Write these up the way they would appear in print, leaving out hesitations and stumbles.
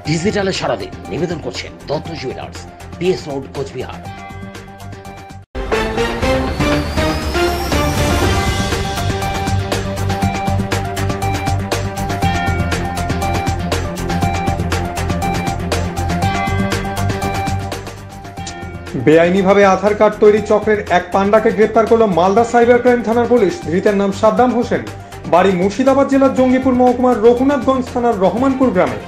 ডিজিটালে সারা দিন নিবেদন করছেন Datta jewellers, PS road, Cooch Behar. বেআইনিভাবে আধার কার্ড তৈরি চক্রের এক পান্ডাকে গ্রেপ্তার করল মালদা সাইবার ক্রাইম থানার পুলিশ। ধৃতের নাম সাদ্দাম হোসেন, বাড়ি মুর্শিদাবাদ জেলার জঙ্গিপুর মহকুমার রঘুনাথগঞ্জ থানার রহমানপুর গ্রামে।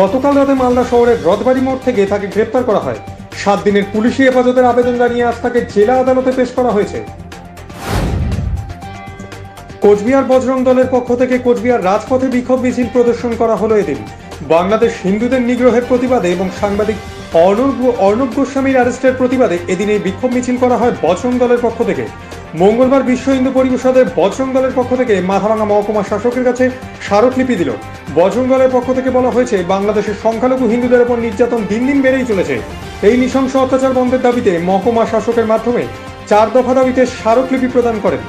গতকাল রাতে মালদা শহরের রথবাড়ি মোড় থেকে তাকে গ্রেপ্তার করা হয়। 7 দিনের পুলিশি হেফাজতের আবেদন জানিয়ে আজ তাকে জেলা আদালতে পেশ করা হয়েছে। কোচবিহার বজরং দলের পক্ষ থেকে কোচবিহার রাজপথে বিক্ষোভ মিছিল প্রদর্শন করা হলো এদিন। বাংলাদেশ হিন্দুদের নিগ্রহের প্রতিবাদে এবং সাংবাদিক অর্ণব গোস্বামীর অ্যারেস্টের প্রতিবাদে এদিন এই বিক্ষোভ মিছিল করা হয় বজরং দলের পক্ষ থেকে। মঙ্গলবার বিশ্ব হিন্দু পরিষদের বজরং দলের পক্ষ থেকে মাথাভাঙা মহকুমা শাসকের কাছে স্মারকলিপি দিল। বজরং দলের পক্ষ থেকে বলা হয়েছে, বাংলাদেশের সংখ্যালঘু হিন্দুদের উপর নির্যাতন দিন দিন বেড়েই চলেছে। এই নৃশংস অত্যাচার বন্ধের দাবিতে মহকুমা শাসকের মাধ্যমে 4 দফা দাবিতে স্মারকলিপি প্রদান করেন।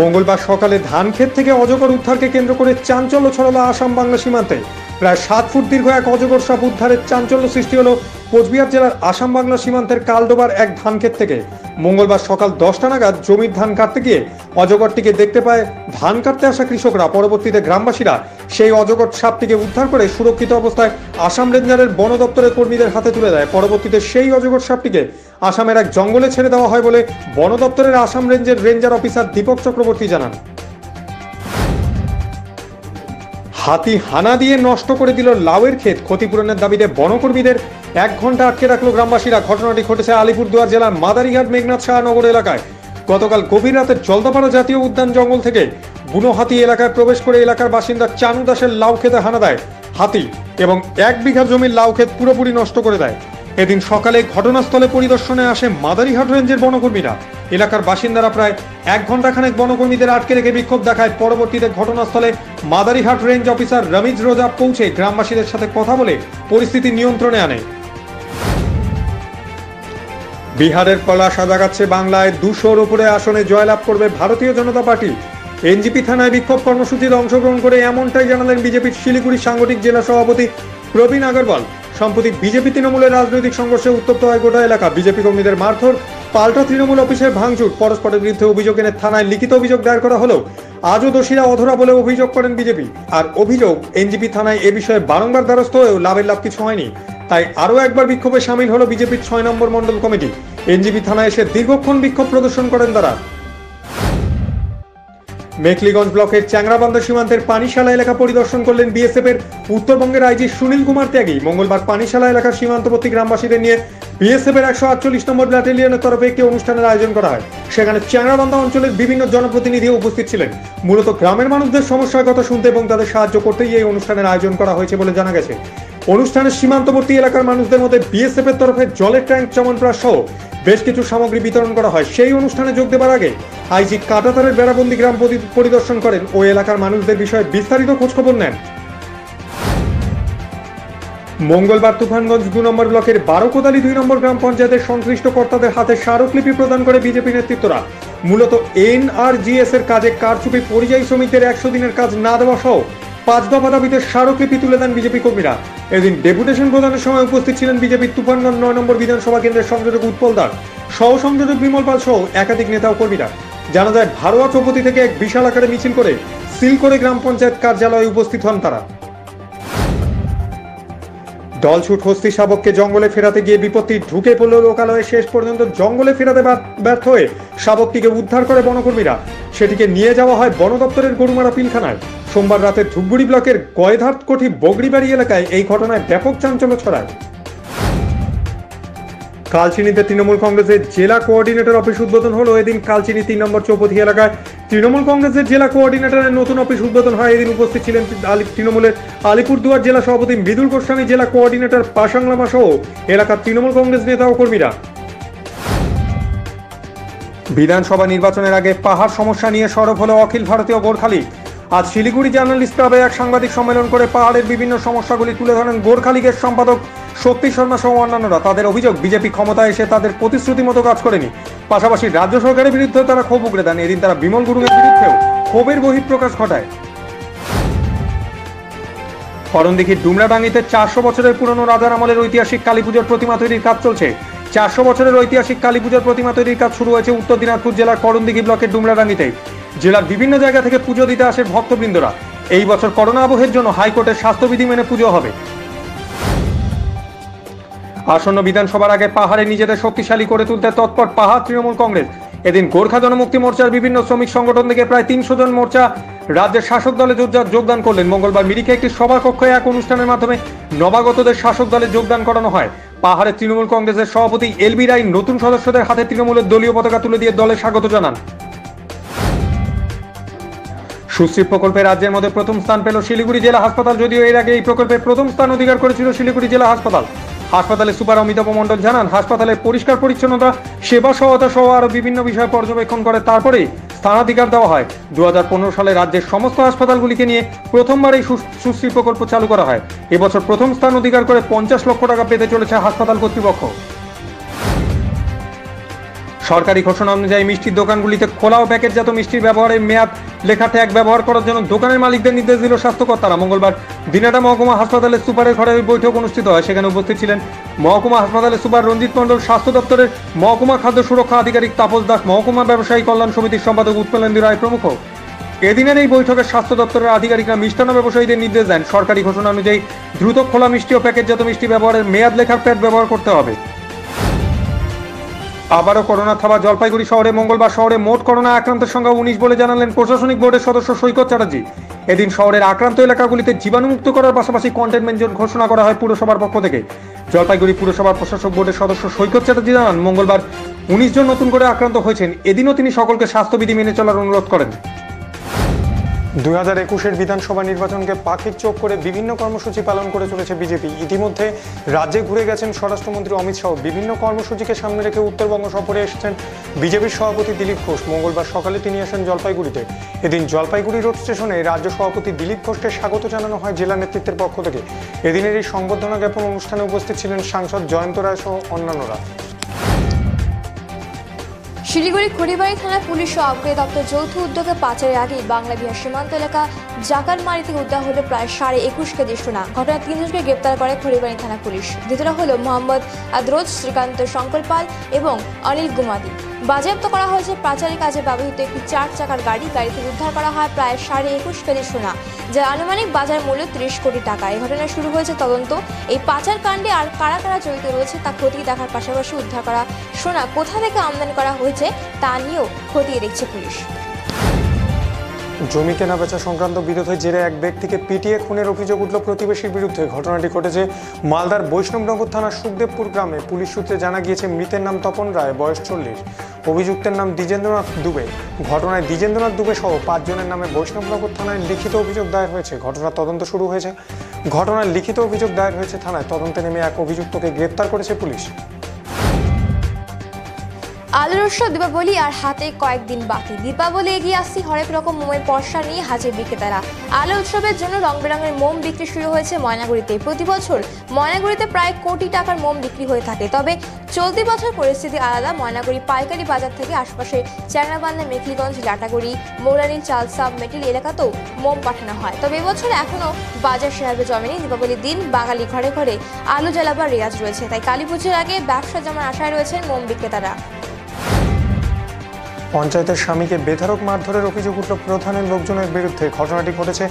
মঙ্গলবার সকালে ধানক্ষেত থেকে অজগর উদ্ধারকে কেন্দ্র করে চাঞ্চল্য ছড়ালো আসাম বাংলা সীমান্তে। প্রায় 7 ফুট দীর্ঘ এক অজগর সাপ উদ্ধারের চাঞ্চল্য সৃষ্টি হলো কোচবিহার জেলার আসাম বাংলা সীমান্তের কালডোবার এক ধানক্ষেত থেকে। মঙ্গলবার সকাল 10টা নাগাদ জমির ধান কাটতে গিয়ে অজগরটিকে দেখতে পায় ধান কাটতে আসা কৃষকরা। পরবর্তীতে গ্রামবাসীরা সেই অজগর সাপটিকে উদ্ধার করে সুরক্ষিত অবস্থায় আসাম রেঞ্জারের বন দপ্তরের কর্মীদের হাতে তুলে দেয়। পরবর্তীতে সেই অজগর সাপটিকে আসামের এক জঙ্গলে ছেড়ে দেওয়া হয় বলে বন দপ্তরের আসাম রেঞ্জের রেঞ্জার অফিসার দীপক চক্রবর্তী জানান। হাতি হানা দিয়ে নষ্ট করে দিল লাউয়ের ক্ষেত, ক্ষতিপূরণের দাবিতে বনকর্মীদের 1 ঘন্টা আটকে রাখলো গ্রামবাসীরা। ঘটনাটি ঘটেছে আলিপুরদুয়ার জেলার মাদারিঘাট মেঘনাথ শাহনগর এলাকায়। গতকাল গভীর রাতে জলদাপাড়া জাতীয় উদ্যান জঙ্গল থেকে বুনো হাতি এলাকায় প্রবেশ করে এলাকার বাসিন্দা চানু দাসের লাউ খেতে হানা দেয় হাতি এবং 1 বিঘা জমির লাউ ক্ষেত পুরোপুরি নষ্ট করে দেয়। এদিন সকালে ঘটনাস্থলে পরিদর্শনে আসে মাদারিঘাট রেঞ্জের বনকর্মীরা। এলাকার বাসিন্দারা প্রায় 1 ঘন্টা খানেক বনকর্মীদের আটকে রেখে বিক্ষোভ দেখায়। পরবর্তীতে ঘটনাস্থলে মাদারিঘাট রেঞ্জ অফিসার রমিজ রোজা পৌঁছে গ্রামবাসীদের সাথে কথা বলে পরিস্থিতি নিয়ন্ত্রণে আনে। বিহারের কলা সাজা যাচ্ছে বাংলায়। 200-র উপরে আসনে জয়লাভ করবে ভারতীয় জনতা পার্টি। এনজিপি থানায় বিক্ষোভ কর্মসূচিতে অংশগ্রহণ করে এমনটাই জানালেন বিজেপির শিলিগুড়ি সাংগঠনিক জেলা সভাপতি প্রবীণ আগরওয়াল। সম্প্রতি বিজেপি তৃণমূলের রাজনৈতিক সংঘর্ষে উত্তপ্ত হয় গোটা এলাকা। বিজেপি কর্মীদের মারধর, পাল্টা তৃণমূল অফিসের ভাঙচুর, পরস্পরের বিরুদ্ধে অভিযোগ এনে থানায় লিখিত অভিযোগ দায়ের করা হলেও আজও দোষীরা অধরা বলে অভিযোগ করেন বিজেপি। আর অভিযোগ, এনজিপি থানায় এ বিষয়ে বারংবার দ্বারস্থ হয়েও লাভ কিছু হয়নি। তাই আরও একবার বিক্ষোভে সামিল হলো বিজেপির 6 নম্বর মণ্ডল কমিটি। এনজিপি থানায় এসে দীর্ঘক্ষণ বিক্ষোভ প্রদর্শন করেন তারা। মেখলিগঞ্জ ব্লকের চ্যাংরাবান্ধা সীমান্তের পানিশালা এলাকা পরিদর্শন করলেন বিএসএফ এর উত্তরবঙ্গের আইজি সুনীল কুমার ত্যাগী। মঙ্গলবার পানিশালা এলাকার সীমান্তবর্তী গ্রামবাসীদের নিয়ে বিএসএফ এর 148 নম্বর ব্যাটালিয়নের তরফে একটি অনুষ্ঠানের আয়োজন করা হয়। সেখানে চ্যাংরাবান্ধা অঞ্চলের বিভিন্ন জনপ্রতিনিধি উপস্থিত ছিলেন। মূলত গ্রামের মানুষদের সমস্যার কথা শুনতে এবং তাদের সাহায্য করতেই এই অনুষ্ঠানের আয়োজন করা হয়েছে বলে জানা গেছে। অনুষ্ঠানের সীমান্তবর্তী এলাকার মানুষদের মধ্যে বিএসএফ এর তরফে জলের ট্যাঙ্ক, চমনপ্রাশ সহ বেশ কিছু সামগ্রী বিতরণ করা হয়। সেই অনুষ্ঠানে যোগ দেবার আগে আইজি কাটাতারের বেড়াবন্দি গ্রাম পরিদর্শন করেন ও এলাকার মানুষদের বিষয়ে বিস্তারিত খোঁজখবর নেন। মঙ্গলবার তুফানগঞ্জ 2 নম্বর ব্লকের বারোকোদালি 2 নম্বর গ্রাম পঞ্চায়েতের সংশ্লিষ্ট কর্তাদের হাতে স্মারকলিপি প্রদান করে বিজেপি নেতৃত্বরা। মূলত NRGS এর কাজে কারচুপি, পরিযায়ী শ্রমিকদের 100 দিনের কাজ না দেওয়া সহ 5 দফা দাবিতে স্মারকলিপি তুলে দেন বিজেপি কর্মীরা। এদিন ডেপুটেশন প্রদানের সময় উপস্থিত ছিলেন বিজেপির তুফানগঞ্জ 9 নম্বর বিধানসভা কেন্দ্রের সংযোজক উৎপল দাস, সহ সংযোজক বিমল পাল সহ একাধিক নেতা ও কর্মীরা। জানা যায়, ভারোয়া চৌপতি থেকে এক বিশাল আকারে মিছিল করে সিল করে গ্রাম পঞ্চায়েত কার্যালয়ে উপস্থিত হন তারা। দলছুট হস্তি শাবককে জঙ্গলে ফেরাতে গিয়ে বিপত্তি ঢুকে পড়ল লোকালয়ে। শেষ পর্যন্ত জঙ্গলে ফেরাতে ব্যর্থ হয়ে শাবকটিকে উদ্ধার করে বনকর্মীরা। সেটিকে নিয়ে যাওয়া হয় বন দপ্তরের গরুমারা পিলখানায়। সোমবার রাতে ধূপগুড়ি ব্লকের গয়ধারকোঠি বগড়িবাড়ি এলাকায় এই ঘটনায় ব্যাপক চাঞ্চল্য ছড়ায়। কালচিনিতে তৃণমূল কংগ্রেসের জেলা কোঅর্ডিনেটর অফিস উদ্বোধন হলো এদিন। কালচিনি 3 নম্বর চৌপথি এলাকায় তৃণমূল কংগ্রেসের জেলা কোঅর্ডিনেটরের নতুন অফিস উদ্বোধন হয়। এদিন উপস্থিত ছিলেন তৃণমূলের আলিপুরদুয়ার জেলা সভাপতি মৃদুল গোস্বামী, জেলা কোঅর্ডিনেটর পাশাংলামা সহ এলাকার তৃণমূল কংগ্রেস নেতা ও কর্মীরা। বিধানসভা নির্বাচনের আগে পাহাড় সমস্যা নিয়ে সরব হলো অখিল ভারতীয় গোর্খালীগ। আজ শিলিগুড়ি জার্নালিস্ট ক্লাবে এক সাংবাদিক সম্মেলন করে পাহাড়ের বিভিন্ন সমস্যাগুলি তুলে ধরেন গোর্খালীগের সম্পাদক শক্তি শর্মা সহ অন্যান্যরা। তাদের অভিযোগ, বিজেপি ক্ষমতায় এসে তাদের প্রতিশ্রুতি মতো কাজ করেনি। পাশাপাশি রাজ্য সরকারের বিরুদ্ধে তারা ক্ষোভ উগড়ে দেন। এদিন তারা বিমল গুরুংয়ের বিরুদ্ধেও ক্ষোভের বহিঃপ্রকাশ ঘটায়। করণদিঘির ডুমরাডাঙ্গিতে 400 বছরের পুরনো রাজার আমলের ঐতিহাসিক কালী পুজোর প্রতিমা তৈরির কাজ চলছে। 400 বছরের ঐতিহাসিক কালী পুজোর প্রতিমা তৈরির কাজ শুরু হয়েছে উত্তর দিনাজপুর জেলার করণদিঘি ব্লকের ডুমরাডাঙ্গিতে। জেলার বিভিন্ন জায়গা থেকে পুজো দিতে আসে ভক্তবৃন্দরা। এই বছর করোনা আবহের জন্য হাইকোর্টের স্বাস্থ্যবিধি মেনে পুজো হবে। আসন্ন বিধানসভার আগে পাহাড়ে নিজেদের শক্তিশালী করে তুলতে তৎপর পাহাড় তৃণমূল কংগ্রেস। এদিন গোর্খা জনমুক্তি মোর্চার বিভিন্ন শ্রমিক সংগঠন থেকে প্রায় 300 জন মোর্চা রাজ্যের শাসক দলে যোগদান করলেন। মঙ্গলবার মিরিকে একটি সভাকক্ষে এক অনুষ্ঠানের মাধ্যমে নবাগতদের শাসক দলে যোগদান করানো হয়। পাহাড়ের তৃণমূল কংগ্রেসের সভাপতি এলবি রায় নতুন সদস্যদের হাতে তৃণমূলের দলীয় পতাকা তুলে দিয়ে দলে স্বাগত জানান। সুশ্রী প্রকল্পে রাজ্যের মধ্যে প্রথম স্থান পেল শিলিগুড়ি জেলা হাসপাতাল। যদিও এর আগে এই প্রকল্পে প্রথম স্থান অধিকার করেছিল শিলিগুড়ি জেলা হাসপাতাল। হাসপাতালের সুপার অমিতাভ মণ্ডল জানান, হাসপাতালের পরিষ্কার পরিচ্ছন্নতা, সেবা সহায়তা সহ আরো বিভিন্ন বিষয় পর্যবেক্ষণ করে তারপরেই স্থানাধিকার দেওয়া হয়। 2015 সালে রাজ্যের সমস্ত হাসপাতালগুলিকে নিয়ে প্রথমবার এই সুশ্রী প্রকল্প চালু করা হয়। এবছর প্রথম স্থান অধিকার করে 50 লক্ষ টাকা পেতে চলেছে হাসপাতাল কর্তৃপক্ষ। সরকারি ঘোষণা অনুযায়ী মিষ্টির দোকানগুলিতে খোলা ও প্যাকেটজাত মিষ্টির ব্যবহারের মেয়াদ লেখা ট্যাগ ব্যবহার করার জন্য দোকানের মালিকদের নির্দেশ দিল স্বাস্থ্যকর্তারা। মঙ্গলবার দিনাটা মহকুমা হাসপাতালের সুপারের ঘরে বৈঠক অনুষ্ঠিত হয়। সেখানে উপস্থিত ছিলেন মহকুমা হাসপাতালের সুপার রঞ্জিত মণ্ডল, স্বাস্থ্য দপ্তরের মহকুমা খাদ্য সুরক্ষা আধিকারিক তাপস দাস, মহকুমা ব্যবসায়ী কল্যাণ সমিতির সম্পাদক উৎপলেন্দু রায় প্রমুখ। এদিনের এই বৈঠকে স্বাস্থ্য দপ্তরের আধিকারিকরা মিষ্টান্ন ব্যবসায়ীদের নির্দেশ দেন, সরকারি ঘোষণা অনুযায়ী দ্রুত খোলা মিষ্টি ও প্যাকেটজাত মিষ্টি ব্যবহারের মেয়াদ লেখার প্যাড ব্যবহার করতে হবে। আবারও করোনা থাবা জলপাইগুড়ি শহরে। মঙ্গলবার শহরে মোট করোনা আক্রান্তের সংখ্যা 19 বলে জানালেন প্রশাসনিক বোর্ডের সদস্য সৈকত চ্যাটার্জি। এদিন শহরের আক্রান্ত এলাকাগুলিতে জীবাণুমুক্ত করার পাশাপাশি কন্টেনমেন্ট জোন ঘোষণা করা হয় পুরসভার পক্ষ থেকে। জলপাইগুড়ি পুরসভার প্রশাসক বোর্ডের সদস্য সৈকত চ্যাটার্জি জানান, মঙ্গলবার 19 জন নতুন করে আক্রান্ত হয়েছেন। এদিনও তিনি সকলকে স্বাস্থ্যবিধি মেনে চলার অনুরোধ করেন। 2021 বিধানসভা নির্বাচনকে পাখির চোখ করে বিভিন্ন কর্মসূচি পালন করে চলেছে বিজেপি। ইতিমধ্যে রাজ্যে ঘুরে গেছেন স্বরাষ্ট্রমন্ত্রী অমিত শাহ। বিভিন্ন কর্মসূচিকে সামনে রেখে উত্তরবঙ্গ সফরে এসেছেন বিজেপির সভাপতি দিলীপ ঘোষ। মঙ্গলবার সকালে তিনি আসেন জলপাইগুড়িতে। এদিন জলপাইগুড়ি রোড স্টেশনে রাজ্য সভাপতি দিলীপ ঘোষকে স্বাগত জানানো হয় জেলা নেতৃত্বের পক্ষ থেকে। এদিনের এই সংবর্ধনা জ্ঞাপন অনুষ্ঠানে উপস্থিত ছিলেন সাংসদ জয়ন্ত রায় সহ অন্যান্যরা। শিলিগুড়ি খড়িবাড়ি থানা পুলিশ ও আবগারি দপ্তর যৌথ উদ্যোগে পাচারের আগেই বাংলা বিহার সীমান্ত এলাকা জাকারমারি থেকে উদ্ধার হলো প্রায় 21.5 কেজি সোনা। ঘটনায় 3 জনকে গ্রেপ্তার করে খড়িবাড়ি থানা পুলিশ। ধৃতরা হলো মোহাম্মদ আদরোজ, শ্রীকান্ত শঙ্কর পাল এবং অনিল গুমাদি। বাজেয়াপ্ত করা হয়েছে পাচারের কাজে ব্যবহৃত একটি 4 চাকার গাড়ি থেকে উদ্ধার করা হয় প্রায় 21.5 কেজি সোনা, যার আনুমানিক বাজার মূল্য 30 কোটি টাকা। এই ঘটনায় শুরু হয়েছে তদন্ত। এই পাচার কাণ্ডে আর কারা কারা জড়িত রয়েছে তা খতিয়ে দেখার পাশাপাশি উদ্ধার করা সোনা কোথা থেকে আমদানি করা হয়েছে তা নিয়েও খতিয়ে দেখছে পুলিশ। জমি কেনা বেচা সংক্রান্ত বিরোধের জেরে এক ব্যক্তিকে পিটিয়ে খুনের অভিযোগ উঠল প্রতিবেশীর বিরুদ্ধে। ঘটনাটি ঘটেছে মালদার বৈষ্ণবনগর থানার সুখদেবপুর গ্রামে। পুলিশ সূত্রে জানা গিয়েছে, মৃতের নাম তপন রায়, বয়স 40। অভিযুক্তের নাম দ্বিজেন্দ্রনাথ দুবে। ঘটনায় দ্বিজেন্দ্রনাথ দুবে সহ 5 জনের নামে বৈষ্ণবনগর থানায় লিখিত অভিযোগ দায়ের হয়েছে। ঘটনার তদন্ত শুরু হয়েছে। ঘটনায় লিখিত অভিযোগ দায়ের হয়েছে থানায়। তদন্তে নেমে এক অভিযুক্তকে গ্রেপ্তার করেছে পুলিশ। আলোর উৎসব দীপাবলি আর হাতে কয়েকদিন বাকি। দীপাবলি এগিয়ে আসছে, হরেক রকম মোমের পসরা নিয়ে হাজির বিক্রেতারা। আলো উৎসবের জন্য রং বেরঙের মোম বিক্রি শুরু হয়েছে ময়নাগুড়িতে। প্রতি বছর ময়নাগুড়িতে প্রায় কোটি টাকার মোম বিক্রি হয়ে থাকে। তবে চলতি বছর পরিস্থিতি আলাদা। ময়নাগুড়ি পাইকারি বাজার থেকে আশপাশে চ্যাংরাবান্ধা, মেখলিগঞ্জ, লাটাগুড়ি, মৌরানি, চালসা, মেটিল এলাকাতেও মোম পাঠানো হয়। তবে এবছর এখনও বাজার সেভাবে জমেনি। দীপাবলির দিন বাঙালি ঘরে ঘরে আলো জ্বালাবার রেওয়াজ রয়েছে, তাই কালী পুজোর আগে ব্যবসা জমার আশায় রয়েছেন মোম বিক্রেতারা। পঞ্চায়েতের স্বামীকে বেধড়ক মারধরের অভিযোগ উঠল প্রধানের লোকজনের বিরুদ্ধে। ঘটনাটি ঘটেছে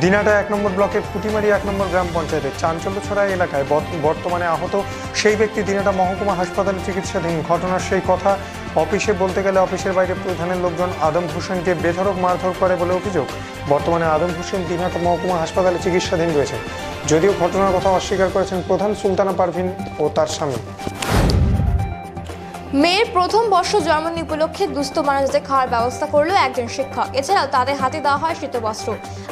দিনাটা 1 নম্বর ব্লকের পুটিমারি 1 নম্বর গ্রাম পঞ্চায়েতের চাঞ্চল্যছড়া এলাকায়। বর্তমানে আহত সেই ব্যক্তি দিনাটা মহকুমা হাসপাতালে চিকিৎসাধীন। ঘটনার সেই কথা অফিসে বলতে গেলে অফিসের বাইরে প্রধানের লোকজন আদম হোসেনকে বেধড়ক মারধর করে বলে অভিযোগ। বর্তমানে আদম হোসেন দিনাটা মহকুমা হাসপাতালে চিকিৎসাধীন রয়েছেন। যদিও ঘটনার কথা অস্বীকার করেছেন প্রধান সুলতানা পারভিন ও তার স্বামী। মেয়ের প্রথম বর্ষ জন্মদিন উপলক্ষে দুস্থ মানুষদের খাওয়ার ব্যবস্থা করলো একজন শিক্ষক। এছাড়াও তাদের হাতে দেওয়া হয় শীতবস্ত্র।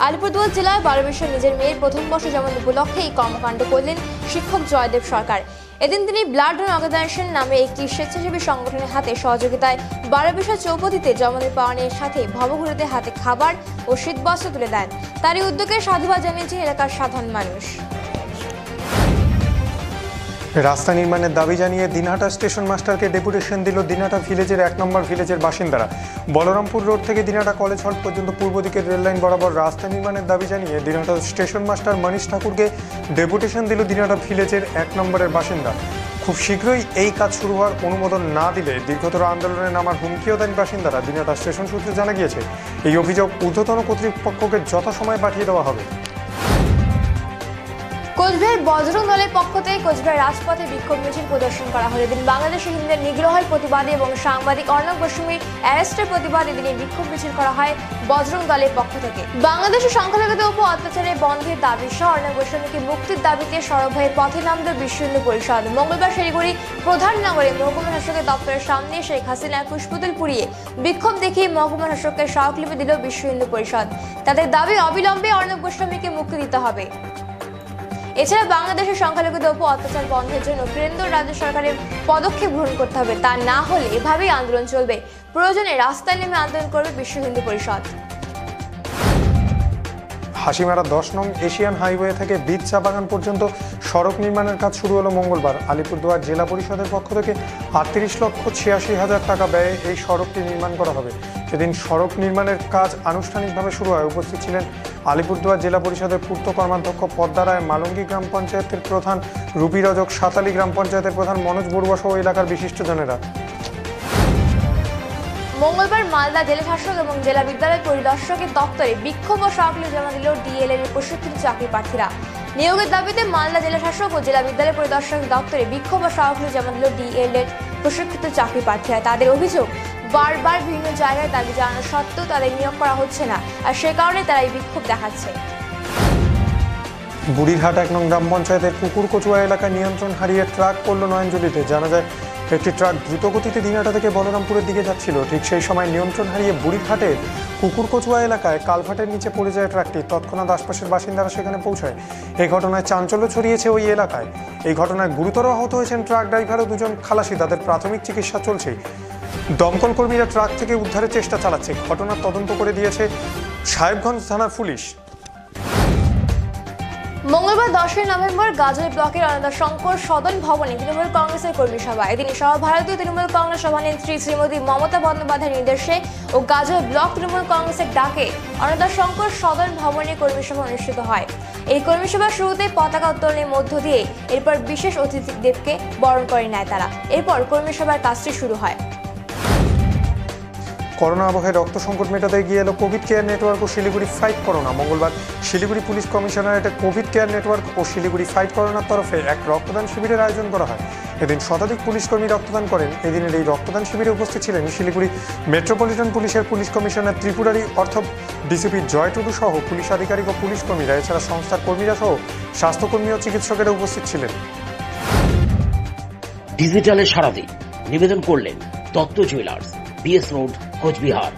আলিপুরদুয়ার জেলার বারোবিশার নিজের মেয়ের প্রথম বর্ষ জন্মদিন উপলক্ষে এই কর্মকাণ্ড করলেন শিক্ষক জয়দেব সরকার। এদিন তিনি ব্লাড ডোনার অর্গানাইজেশন নামে একটি স্বেচ্ছাসেবী সংগঠনের হাতে সহযোগিতায় বারোবিশার চৌপতিতে জন্মদিন পালনের সাথে ভবঘুরেদের হাতে খাবার ও শীতবস্ত্র তুলে দেন। তারই উদ্যোগে সাধুবাদ জানিয়েছেন এলাকার সাধারণ মানুষ। রাস্তা নির্মাণের দাবি জানিয়ে দিনহাটা স্টেশন মাস্টারকে ডেপুটেশন দিল দিনহাটা ভিলেজের 1 নম্বর ভিলেজের বাসিন্দারা। বলরামপুর রোড থেকে দিনহাটা কলেজ হল পর্যন্ত পূর্ব দিকের রেললাইন বরাবর রাস্তা নির্মাণের দাবি জানিয়ে দিনহাটা স্টেশন মাস্টার মনীষ ঠাকুরকে ডেপুটেশন দিল দিনহাটা ভিলেজের 1 নম্বরের বাসিন্দা। খুব শীঘ্রই এই কাজ শুরু হওয়ার অনুমোদন না দিলে দীর্ঘতর আন্দোলনে নামার হুমকিও দেন বাসিন্দারা। দিনহাটা স্টেশন সূত্রে জানা গিয়েছে, এই অভিযোগ ঊর্ধ্বতন কর্তৃপক্ষকে যথাসময়ে পাঠিয়ে দেওয়া হবে। কোচবিহার বজরং দলের পক্ষ থেকে কোচবিহার রাজপথে বিক্ষোভ মিছিল প্রদর্শন করা হলো। এদিন বাংলাদেশি হিন্দুদের নিগ্রহের প্রতিবাদে এবং সাংবাদিক অর্ণব গোস্বামীর অ্যারেস্টের প্রতিবাদে এদিন বিক্ষোভ মিছিল করা হয় বজরং দলের পক্ষ থেকে। বাংলাদেশের সংখ্যালঘুদের উপর অত্যাচারে বন্ধের দাবি সহ অর্ণব গোস্বামীকে মুক্তির দাবিতে সরব হয়ে পথে নামল বিশ্ব হিন্দু পরিষদ। মঙ্গলবার শিলিগুড়ি প্রধান নগরে মহকুমা শাসকের দপ্তরের সামনে শেখ হাসিনার পুষ্পতল পুড়িয়ে বিক্ষোভ দেখিয়ে মহকুমা শাসককে স্মারকলিপি দিল বিশ্ব হিন্দু পরিষদ। তাদের দাবি অবিলম্বে অর্ণব গোস্বামীকে মুক্তি দিতে হবে। এছাড়া বাংলাদেশের সংখ্যালঘুদের উপর অত্যাচার বন্ধের জন্য কেন্দ্র রাজ্য সরকারের পদক্ষেপ গ্রহণ করতে হবে, তা না হলে এভাবেই আন্দোলন চলবে। প্রয়োজনে রাস্তায় নেমে আন্দোলন করবে বিশ্ব হিন্দু পরিষদ। হাসিমারা 10 নং এশিয়ান হাইওয়ে থেকে বীজ চা বাগান পর্যন্ত সড়ক নির্মাণের কাজ শুরু হলো মঙ্গলবার। আলিপুরদুয়ার জেলা পরিষদের পক্ষ থেকে 38,86,000 টাকা ব্যয়ে এই সড়কটি নির্মাণ করা হবে। এদিন সড়ক নির্মাণের কাজ আনুষ্ঠানিকভাবে শুরু হয়। উপস্থিত ছিলেন আলিপুরদুয়ার জেলা পরিষদের পূর্ত কর্মাধ্যক্ষ পদ্মা রায়, মালঙ্গি গ্রাম পঞ্চায়েতের প্রধান রুপি রজক, সাতালি গ্রাম পঞ্চায়েতের প্রধান মনোজ বড়ুয়া সহ এলাকার বিশিষ্টজনেরা। মঙ্গলবার মালদা জেলা শাসক এবং জেলা বিদ্যালয় পরিদর্শকের দপ্তরে বিক্ষোভ ও স্মারকলিপি জমা দিল ডিএলএড এর প্রশিক্ষিত চাকরি প্রার্থীরা। নিয়োগের দাবিতে মালদা জেলা শাসক ও জেলা বিদ্যালয় পরিদর্শকের দপ্তরে বিক্ষোভ ও স্মারকলিপি জমা দিল ডিএলএড প্রশিক্ষিত চাকরি প্রার্থীরা। তাদের অভিযোগ, বারবার বিভিন্ন জায়গায় দাবি জানানো সত্ত্বেও তাদের নিয়োগ করা হচ্ছে না, আর সে কারণে তারা এই বিক্ষোভ দেখাচ্ছে। বুড়িরহাট 1 নং গ্রাম পঞ্চায়েতের কুকুরকচুয়া এলাকায় নিয়ন্ত্রণ হারিয়ে ট্রাক পড়ল নয়নজলিতে। জানা যায়, একটি ট্রাক দ্রুতগতিতে দিনহাটা থেকে বলরামপুরের দিকে যাচ্ছিল। ঠিক সেই সময় নিয়ন্ত্রণ হারিয়ে বুড়িরহাটের কুকুরকচুয়া এলাকায় কালভার্টের নিচে পড়ে যায় ট্রাকটি। তৎক্ষণাৎ আশপাশের বাসিন্দারা সেখানে পৌঁছায়। এই ঘটনায় চাঞ্চল্য ছড়িয়েছে ওই এলাকায়। এই ঘটনায় গুরুতর আহত হয়েছেন ট্রাক ড্রাইভার ও 2 জন খালাসি। তাদের প্রাথমিক চিকিৎসা চলছে। দমকল কর্মীরা ট্রাক থেকে উদ্ধারের চেষ্টা চালাচ্ছে। ঘটনার তদন্ত করে দিয়েছে সাহেবগঞ্জ থানার পুলিশ। মঙ্গলবার 10 নভেম্বর গাজল ব্লকের অনাথ শঙ্কর সদন ভবনে তৃণমূল কংগ্রেসের কর্মী সভা। এদিন সর্বভারতীয় তৃণমূল কংগ্রেস সভানেত্রী শ্রীমতী মমতা বন্দ্যোপাধ্যায়ের নির্দেশে ও গাজল ব্লক তৃণমূল কংগ্রেসের ডাকে অনাথ শঙ্কর সদন ভবনে কর্মী সভা অনুষ্ঠিত হয়। এই কর্মী সভার শুরুতে পতাকা উত্তোলনের মধ্য দিয়ে এরপর বিশেষ অতিথিদেরকে বরণ করে নেয় তারা। এরপর কর্মী সভার কাজটি শুরু হয়। করোনা আবহে রক্ত সংকট মেটাতে গিয়ে এলো কোভিড কেয়ার নেটওয়ার্ক ও শিলিগুড়ি ফাইট করোনা। মঙ্গলবার শিলিগুড়ি পুলিশ কমিশনারেটে কোভিড কেয়ার নেটওয়ার্ক ও শিলিগুড়ি ফাইট করোনার তরফে এক রক্তদান শিবিরের আয়োজন করা হয়। এদিন শতাধিক পুলিশকর্মী রক্তদান করেন। এদিনের এই রক্তদান শিবিরে উপস্থিত ছিলেন শিলিগুড়ি মেট্রোপলিটন পুলিশের পুলিশ কমিশনার ত্রিপুরারি অর্থ ডিসিপি জয় টুডু সহ পুলিশ আধিকারিক ও পুলিশ কর্মীরা। এছাড়া সংস্থার কর্মীরা সহ স্বাস্থ্যকর্মী ও চিকিৎসকেরা উপস্থিত ছিলেন। ডিজিটালে সারাদিন নিবেদন করলেন Datta jewellers, BS road, Cooch Behar.